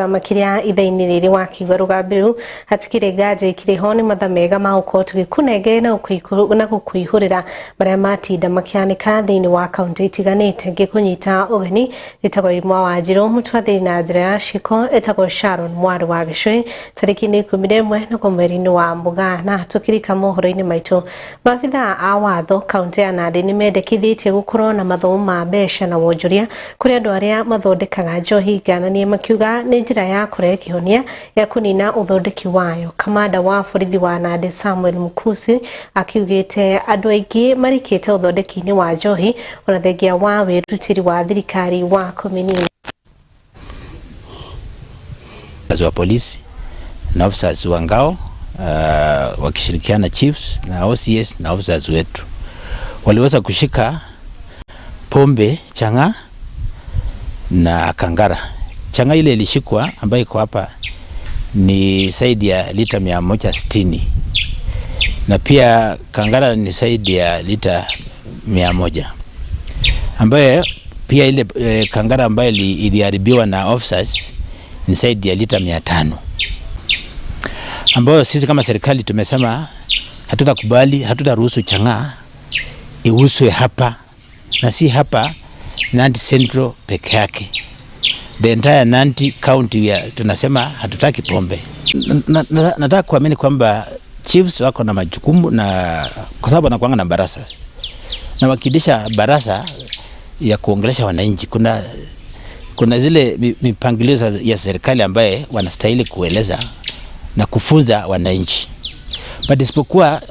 Makiria ithaini riri wa kiuga rugambiru hatikire ngaje ikiriho ni mathamega ma ukotu gikunenge na gukwihurira baria matinda makianika thiini wa kaunti itiganite gikunyita ugeni gitagwo imwa wa Njiro mutwathiri na njira ya ciko etagwo Sharon Mwaru wa Gicui tariki ni 11 na mweri-ini wa Mugaa na tukirika mohoro-ini maitu maabitha a watho kaunti ya Nandi ni mendekithitie gukorwo na mathomo ma mbeca na wonjoria kuri andu aria mathondekaga njohi ngananie makiuga ni njira ya kurekihonia ya kunina uthondeki wayo. Kamanda wa borithi wa Nandi Samuel Mukusi akiugite andu aingi marikite uthondeki-ini wa njohi ona thengia wa wirutiri wa thirikari wa komunini. Wa polisi na officers wa ngao wakishirikiana chiefs na OCS na officers wetu waliweza kushika pombe, changa na kangara. Changa ile ilishikwa ambayo iko hapa ni zaidi ya lita 160 na pia kangara ni zaidi ya lita 100, ambayo pia ile kangara ambayo iliharibiwa na officers ni zaidi ya lita 500, ambayo sisi kama serikali tumesema hatutakubali, hatutaruhusu changa iuzwe hapa, na si hapa Nandi Central peke yake, the entire Nandi County tunasema hatutaki pombe. Nataka kuamini kwamba chiefs wako na majukumu, na kwa sababu wanakuanga na barasa na wakidisha barasa ya kuongelesha wananchi, kuna zile mipangilio ya serikali ambaye wanastahili kueleza na kufunza wananchi. But isipokuwa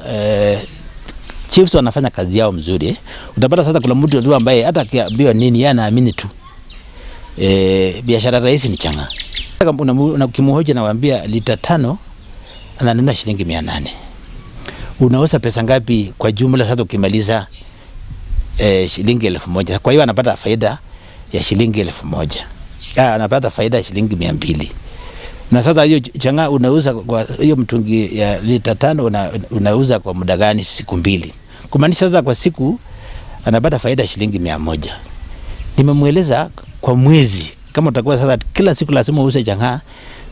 chiefs wanafanya kazi yao mzuri. Utapata sasa kuna mtu tu ambaye hata akiambiwa nini yeye anaamini tu. Biashara rahisi ni changa. Kama ukimhoja na waambia lita 5 ananunua shilingi 800. Unauza pesa ngapi kwa jumla sasa ukimaliza shilingi 1000? Kwa hiyo anapata faida ya shilingi 1000. Anapata faida ya shilingi 200. Na sasa hiyo changa unauza kwa hiyo mtungi ya lita 5 unauza kwa muda gani? Siku 2. Kumaanisha sasa kwa siku anapata faida ya shilingi 100. Nimemueleza kwa mwezi kama utakuwa sasa kila siku lazima uuze changa,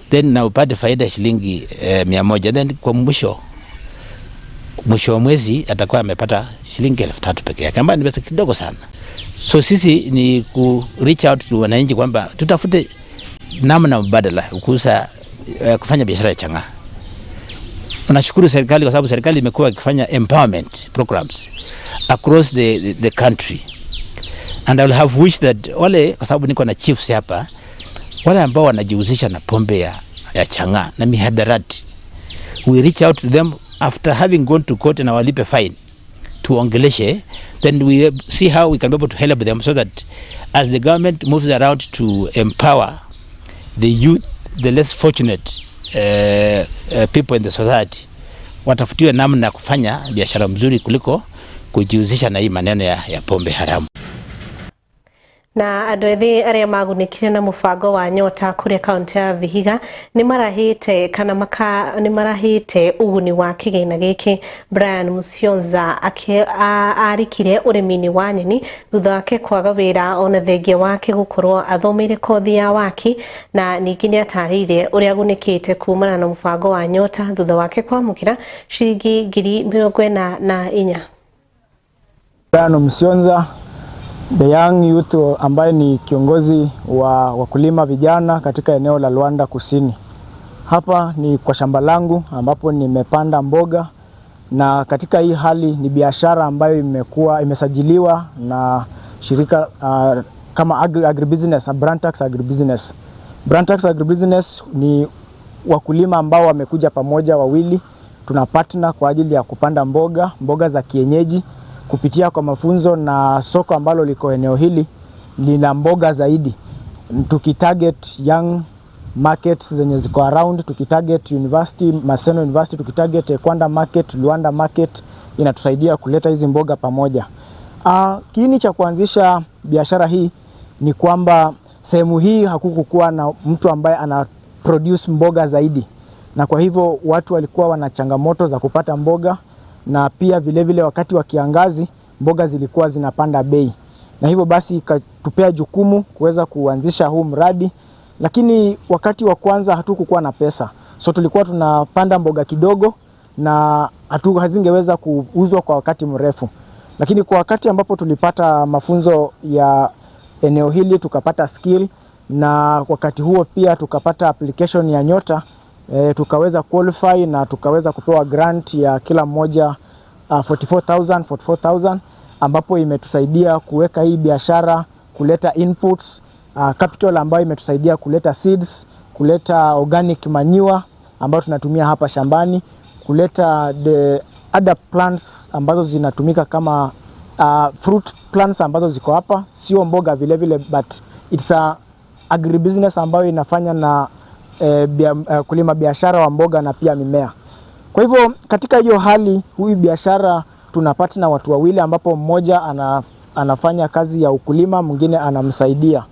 then na upate faida ya shilingi 100, then kwa mwisho wa mwezi atakuwa amepata shilingi 3000 peke yake, ambayo ni pesa kidogo sana. So sisi ni ku reach out to wananchi kwamba tutafute namna mbadala kuuza kufanya biashara ya changa. Tunashukuru serikali kwa sababu serikali imekuwa ikifanya empowerment programs across the country, and I will have wished that wale, kwa sababu niko na chiefs hapa, wale ambao wanajihusisha na pombe ya changa na mihadarati, we reach out to them after having gone to court na walipe fine tuongeleshe, then we see how we can be able to help them so that as the government moves around to empower the youth, the less fortunate people in the society, watafutiwe namna ya kufanya biashara mzuri kuliko kujihusisha na hii maneno ya pombe haramu. Na andu ethi aria magunikire na mubango wa Nyota kuri kaunti ya Vihiga ni marahite uguni wa kigina giki. Brian Musionza arikire urimini wa nyeni thutha wake kwaga wira ona thengia wake gukorwo athomeire kothi ya waki, na ningi ni atarire uria agunikite kumana na mubango wa Nyota thutha wake kwamukira shilingi 44,000. Brian Musionza, the young youth ambaye ni kiongozi wa wakulima vijana katika eneo la Luanda Kusini. Hapa ni kwa shamba langu ambapo nimepanda mboga, na katika hii hali ni biashara ambayo imesajiliwa na shirika kama agribusiness, Brantax Agribusiness. Brantax Agribusiness ni wakulima ambao wamekuja pamoja wawili, tuna partner kwa ajili ya kupanda mboga za kienyeji kupitia kwa mafunzo, na soko ambalo liko eneo hili lina mboga zaidi. Tukitarget young markets zenye ziko around, tukitarget university, Maseno University, tukitarget Kwanda market, Luanda market, inatusaidia kuleta hizi mboga pamoja. Kiini cha kuanzisha biashara hii ni kwamba sehemu hii hakukuwa na mtu ambaye ana produce mboga zaidi, na kwa hivyo watu walikuwa wana changamoto za kupata mboga, na pia vile wakati wa kiangazi mboga zilikuwa zinapanda bei, na hivyo basi ikatupea jukumu kuweza kuanzisha huu mradi lakini wakati wa kwanza hatukukuwa na pesa, so tulikuwa tunapanda mboga kidogo na hazingeweza kuuzwa kwa wakati mrefu. Lakini kwa wakati ambapo tulipata mafunzo ya eneo hili, tukapata skill, na wakati huo pia tukapata application ya Nyota, tukaweza qualify na tukaweza kupewa grant ya kila mmoja 44,000 ambapo imetusaidia kuweka hii biashara, kuleta inputs, capital ambayo imetusaidia kuleta seeds, kuleta organic manure ambayo tunatumia hapa shambani, kuleta the other plants ambazo zinatumika kama fruit plants ambazo ziko hapa, sio mboga vile vile, but it's a agribusiness ambayo inafanya na kulima biashara wa mboga na pia mimea. Kwa hivyo katika hiyo hali, hii biashara tunapata na watu wawili, ambapo mmoja anafanya kazi ya ukulima, mwingine anamsaidia.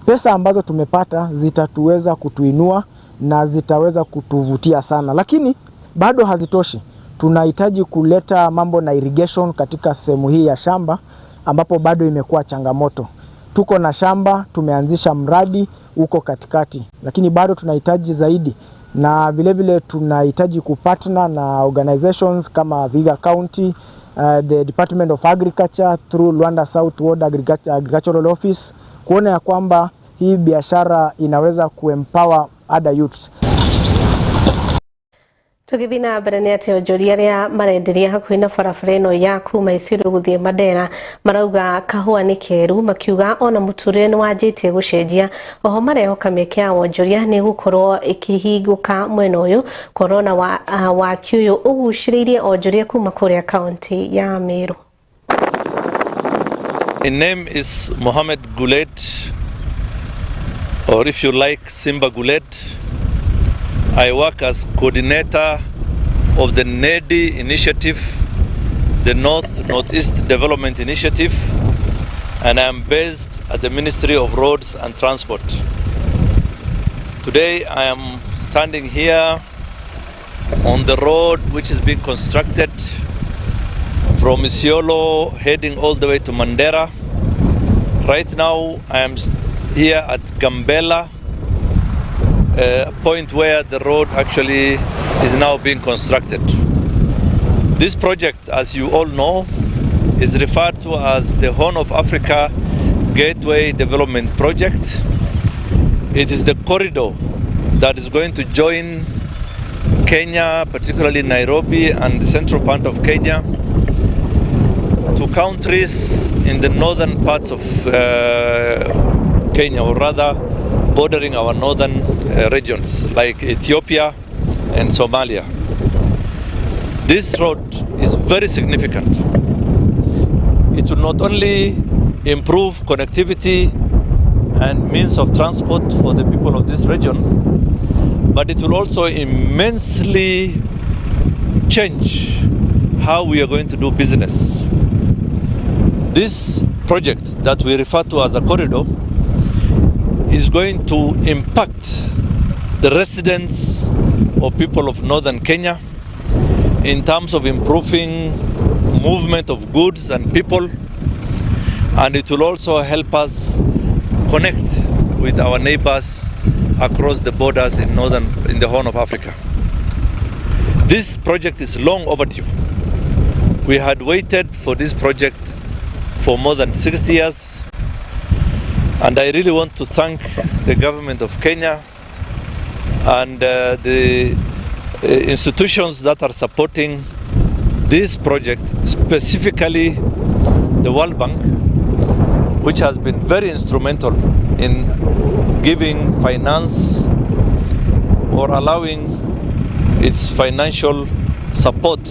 Pesa ambazo tumepata zitatuweza kutuinua na zitaweza kutuvutia sana, lakini bado hazitoshi. Tunahitaji kuleta mambo na irrigation katika sehemu hii ya shamba, ambapo bado imekuwa changamoto. Tuko na shamba, tumeanzisha mradi uko katikati, lakini bado tunahitaji zaidi, na vile vile tunahitaji kupartner na organizations kama Vihiga County, the Department of Agriculture through Luanda South Ward Agricultural Office, kuona ya kwamba hii biashara inaweza kuempower other youths. Tugithina mbere ni ati onjoria aria marenderia hakuhi na barabara ino ya kuma Isiru guthie Mandera marauga kahua ni keru, makiuga ona muturire ni wanjitie gucenjia. Oho marehoka mieke ya onjoria ni gukorwo ikihinguka mwena uyu korona wa kiuyu uguciririe onjoria kuma kuria kaunti ya Meru. My name is Mohamed Guled, or if you like Simba Guled. I work as coordinator of the NEDI initiative, the Northeast Development Initiative, and I am based at the Ministry of Roads and Transport. Today I am standing here on the road which is being constructed from Isiolo heading all the way to Mandera. Right now I am here at Gambela, a point where the road actually is now being constructed. This project, as you all know, is referred to as the Horn of Africa Gateway Development Project. It is the corridor that is going to join Kenya, particularly Nairobi and the central part of Kenya, to countries in the northern parts of Kenya, or rather bordering our northern regions like Ethiopia and Somalia. This road is very significant. It will not only improve connectivity and means of transport for the people of this region, but it will also immensely change how we are going to do business. This project that we refer to as a corridor is going to impact the residents of people of northern Kenya in terms of improving movement of goods and people, and it will also help us connect with our neighbors across the borders in the Horn of Africa. This project is long overdue. We had waited for this project for more than 60 years. And I really want to thank the government of Kenya and the institutions that are supporting this project, specifically the World Bank, which has been very instrumental in giving finance or allowing its financial support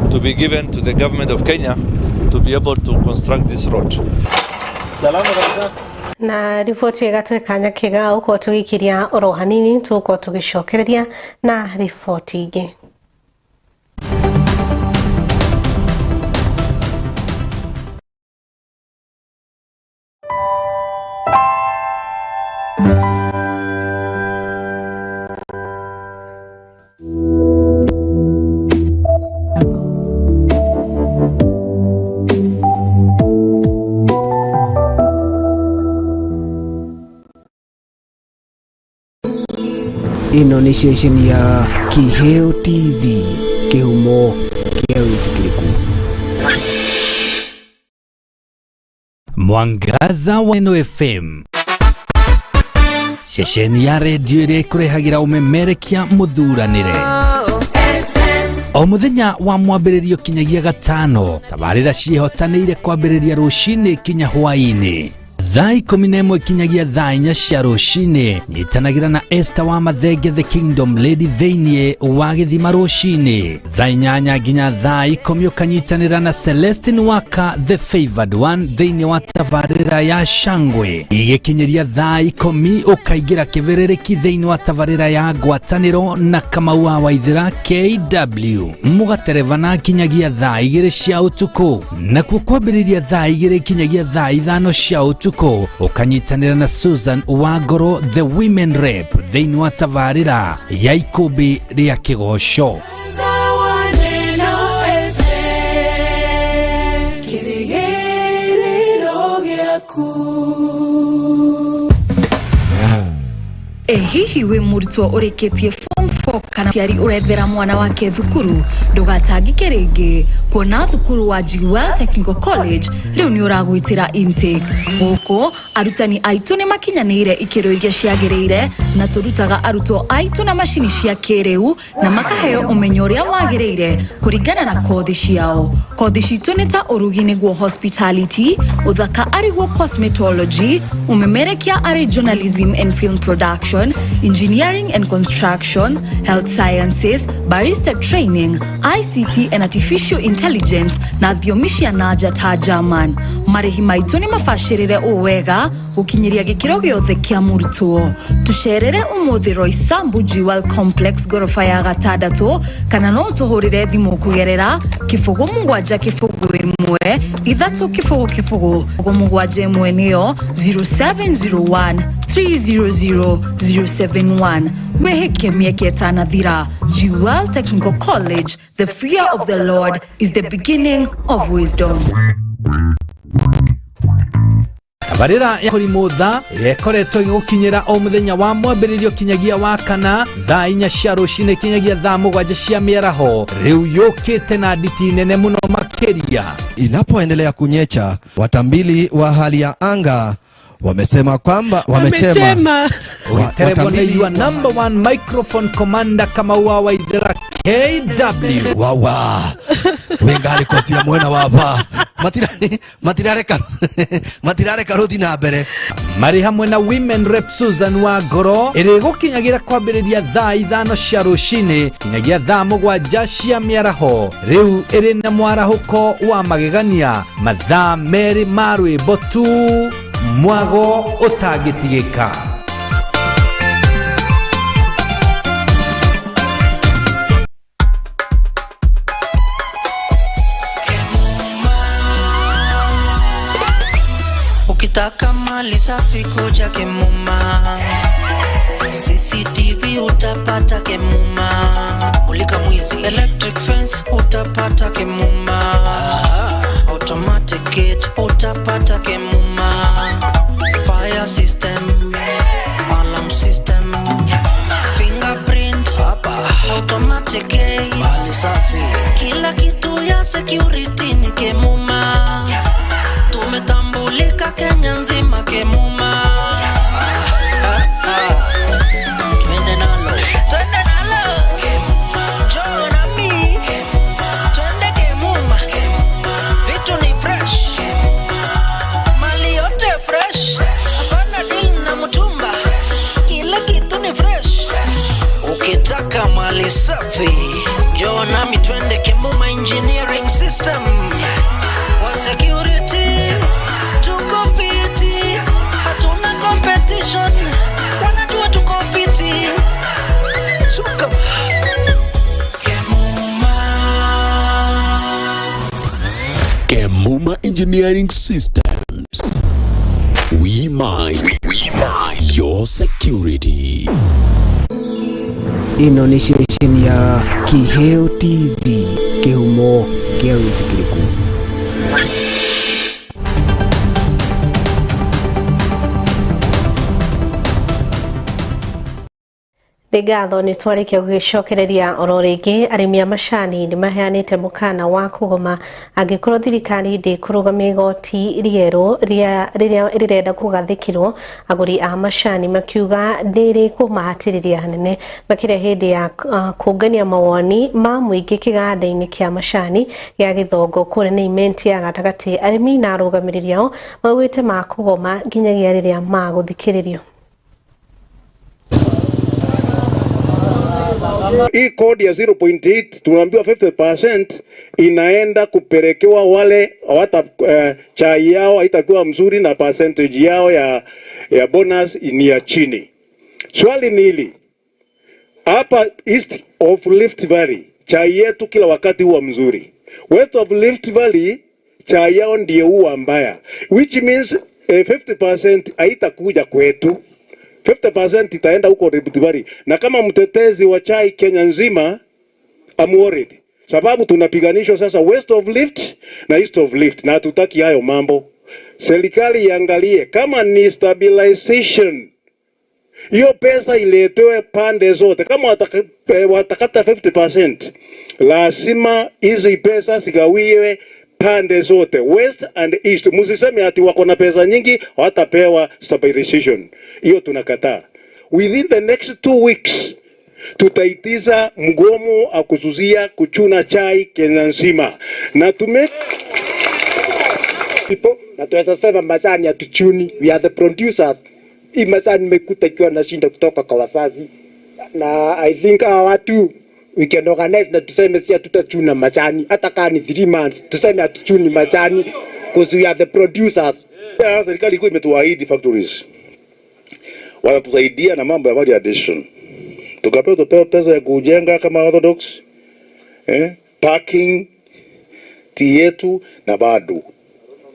to be given to the government of Kenya to be able to construct this road. Na ripoti ĩgatwe kanya kega uko tugikiria oro hanini tuko tugicokereria na ripoti ingĩ. ino ni station ya Kiheo TV, kihumo kia witikiriku. Mwangaza wa Eno FM, station ya radio ire kurehagira umemerekia muthuranire. O muthenya wa mwambĩrĩrio kinyagia gatano, tabarĩra ciĩhotanĩire kwambĩrĩria rũcinĩ kinya hwaĩ-inĩ. Thaa 11 kinyagia thaa 4 cia rũcinĩ, nyitanagĩra na Esther wa Mathenge the Kingdom Lady thĩinĩ wa gĩthima rũcinĩ. Thaa 8 nginya thaa 10 ũkanyitanĩra na Celestine Waka the Favored One thĩinĩ wa tabarĩra ya Shangwe. Igĩkinyĩria thaa 10 ũkaingĩra kĩberereki thĩinĩ wa tabarĩra ya ngwatanĩro na Kamau wa Waithĩra KW. Mũgaterevana kinyagia thaa 2 cia ũtukũ. Nakuo kwambĩrĩria thaa 2 kinyagia thaa 5 cia ũtukũ, ukanyitanĩra na Susan Wangoro the Women Rep thĩinĩ wa tabarĩra ya ikũmbĩ rĩa kĩgoco. Hihi we murutwo ũrĩkĩtie form 4 kana ciari ũrethera mwana wake thukuru, ndũgatangĩke rĩngĩ, kuona thukuru wa Jewel Technical College rĩu nĩ ũragwĩtĩra intake. Gũkũ arutani aitũ nĩ makinyanĩire ikĩro iria ciagĩrĩire, na tũrutaga arutwo aitũ na macini cia kĩrĩu na makaheo ũmenyo ũrĩa wagĩrĩire kũringana na kothi ciao. Kothi citũ nĩ ta ũrugi nĩguo hospitality, ũthaka arĩguo cosmetology, umemerekia arĩ journalism and film production, engineering and construction, health sciences, barista training, ICT and artificial intelligence, na thiomi cia nanja ta German. Marĩhi maitũ nĩ mabacĩrĩre ũwega gũkinyĩria gĩkĩro gĩothe kĩa mũrutwo. Tucerere ũmũthĩ Roysambu Jewel Complex gorofa ya gatandatũ, kana no tũhũrĩre thimũ kũgerera 0701 300 701 nĩyo 0701-300-071. Weheke mieke etanathira. Jewel Technical College, the fear of the Lord is the beginning of wisdom. Tabarĩra ya Korimotha ĩkoretwo ĩgũkinyĩra o mũthenya wa mwambĩrĩrio kinyagia wa kana thaa 4 cia rũcinĩ kinyagia thaa 7 cia mĩaraho. Rĩu yũkĩte na nditi nene mũno makĩria. Inapoendelea kunyecha, watambili wa hali ya anga wamesema kwamba wamechema. Watambili wa number 1 microphone commander Kamau wa Waithĩra KW. Wawa wengali kosia mwena wapa matirare karuthi na mbere. Marĩ hamwe na Women Rep Susan Wangoro ĩrĩgũkinyagira kwambĩrĩria thaa 5 cia rũcinĩ kinyagia thaa 7 cia mĩaraho. Rĩu ĩrĩ na mwarahũko wa magegania, mathaa merĩ ma rwĩmbo tu, mwago ũtangĩtigĩka. Ukitaka mali safi kuja Kemuma, CCTV utapata Kemuma, mulika mwizi, electric fence utapata Kemuma, automatic gate utapata Kemuma, fire system, alarm system, fingerprint hapa, automatic gate, mali safi, kila kitu ya security ni Kemuma. Tumetambulika Kenya nzima Kemuma. Twende nalo Njoo na mi twende Kemuma. Vitu ni fresh, mali yote fresh, hapana deal na mtumba, kila kitu ni fresh. Ukitaka mali safi, njoo na mi twende Kemuma Engineering System. Wa security tuko fiti, hatuna competition, wanajua tuko fiti. Suka Kemuma Engineering Systems. We mind your security. Ino ni station ya Kiheo TV, kihumo kia witikiriku. Ngatho nĩ twarĩkia gũgĩcokereria oro rĩngĩ arĩmi a macani nĩ maheanĩte mũkana wa kũgoma angĩkorwo thirikari ndĩkũrũgamia igoti rĩerũ rĩrĩa rĩrenda kũgathĩkĩrwo agũri a macani makiuga nĩrĩkũmahatĩrĩria hanene makĩria hĩndĩ ya kũngania mawoni ma mũingĩ kĩganda-inĩ kĩa macani gĩa Gĩthongo kũrĩa nĩ imenti ya gatagatĩ arĩmi na arũgamĩrĩri ao maugĩte ma kũgoma nginyagia rĩrĩa magũthikĩrĩrio. Hii kodi ya 0.8 tunaambiwa 50% inaenda kupelekewa wale hawata chai yao haitakuwa mzuri na percentage yao ya bonus ni ya chini. Swali ni hili. Hapa East of Rift Valley chai yetu kila wakati huwa mzuri. West of Rift Valley chai yao ndiye huwa mbaya. Which means 50% haitakuja kwetu. 50% itaenda huko Rift Valley. Na kama mtetezi wa chai Kenya nzima, I'm worried. Sababu tunapiganishwa sasa West of Rift na East of Rift na hatutaki hayo mambo. Serikali iangalie kama ni stabilization. Hiyo pesa iletewe pande zote. Kama watakata 50%, lazima hizi pesa zigawiwe pande zote, West and East. Musiseme ati wako na pesa nyingi hawatapewa stabilization. Hiyo tunakataa. Within the next 2 weeks tutaitiza mgomo akuzuzia kuchuna chai Kenya nzima. Na na tuweza sema majani ya tuchuni, we are the producers. Hii majani imekuta ikiwa na shinda kutoka kwa wazazi. Na I think watu we can organize na tuseme si tutachuna majani hata kama ni 3 months tuseme atuchuni majani because we are the producers. Serikali iko imetuahidi factories wanatusaidia na mambo ya value addition, tukapewa pesa ya kujenga kama Orthodox parking yetu, na bado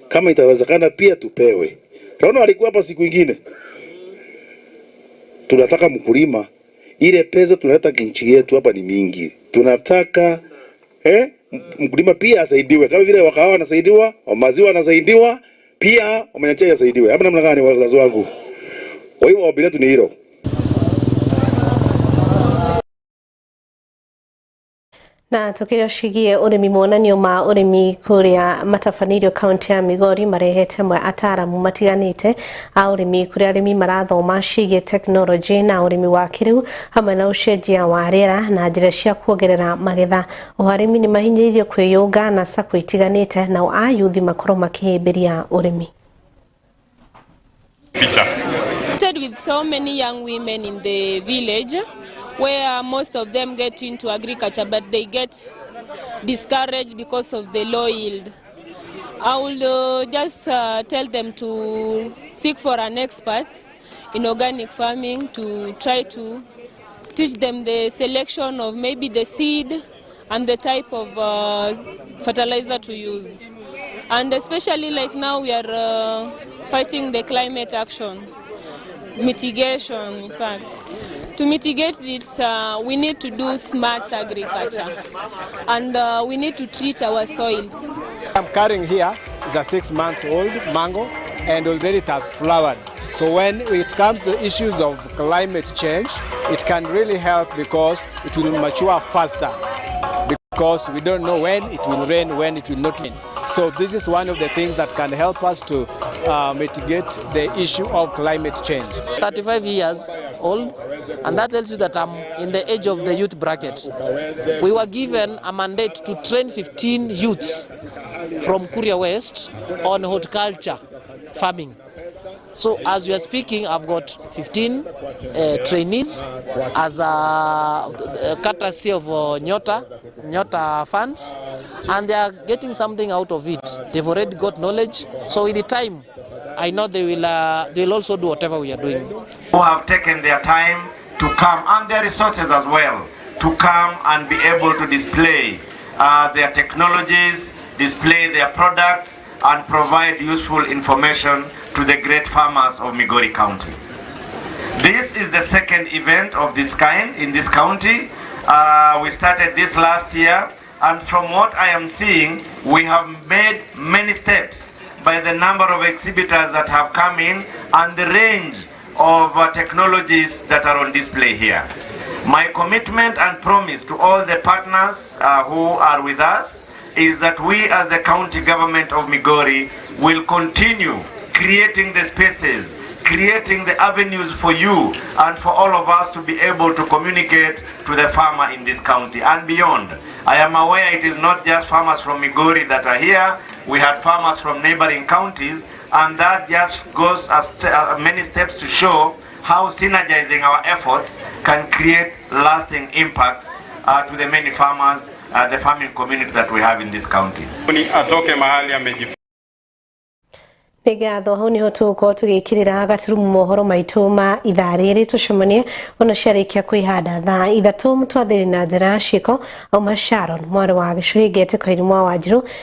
kama itawezekana pia tupewe. Naona walikuwa hapa siku nyingine, tunataka mkulima ile pesa tunaleta kinchi yetu hapa ni mingi. Tunataka mkulima pia asaidiwe kama vile wakahawa wanasaidiwa, maziwa wanasaidiwa, pia wamenyachia asaidiwe. Hapa namna gani wazazi wangu? Kwa hiyo wabila tu ni hilo. Na tukiroshigie urimi monanio ma urimi kuria matafanĩrio kaunti ya Migori marehete mwe ataramu matiganite a urimi kuria arimi marathoma ciĩgiĩ technology na urimi wa kĩrĩu hamwe na ũcenjia wa rĩera na njĩra cia kuongerera magetha. Arĩmi nĩ mahinyĩrĩirio kwĩyũnga na sacco itiganite na ayuthi makorwo makĩhĩmbĩria urimi. With so many young women in the village where most of them get into agriculture but they get discouraged because of the low yield. I will just tell them to seek for an expert in organic farming to try to teach them the selection of maybe the seed and the type of fertilizer to use. And especially like now we are fighting the climate action. Mitigation, in fact. To mitigate this, we need to do smart agriculture and we need to treat our soils. I'm carrying here is a 6-month-old mango and already it has flowered. So when it comes to issues of climate change, it can really help because it will mature faster because we don't know when it will rain, when it will not rain. So this is one of the things that can help us to mitigate the issue of climate change. 35 years old, and that tells you that I'm in the age of the youth bracket. We were given a mandate to train 15 youths from Kuria West on horticulture farming. So as we are speaking, I've got 15 trainees as a courtesy of Nyota funds, and they are getting something out of it. They've already got knowledge. So with the time, I know they will also do whatever we are doing. Who have taken their time to come and their resources as well to come and be able to display their technologies, display their products, and provide useful information to the great farmers of Migori County. This is the second event of this kind in this county. We started this last year, and from what I am seeing, we have made many steps by the number of exhibitors that have come in and the range of technologies that are on display here. My commitment and promise to all the partners who are with us is that we as the county government of Migori will continue creating the spaces, creating the avenues for you and for all of us to be able to communicate to the farmer in this county and beyond. I am aware it is not just farmers from Migori that are here. We have farmers from neighboring counties, and that just goes many steps to show how synergizing our efforts can create lasting impacts to the many farmers, the farming community that we have in this county. Nĩgatho hau niho tũgũkorwo tũgĩkĩrĩra gaturumu mohoro maitũ ma ithaa rĩrĩ tũcemanie ona ciarĩkia kwĩhanda thaa ithatũ mũtwathĩri na njĩra ya ciĩko auma Sharon mwarĩ wa Gĩcũhĩ Ngete Koirimwa Wanjirũ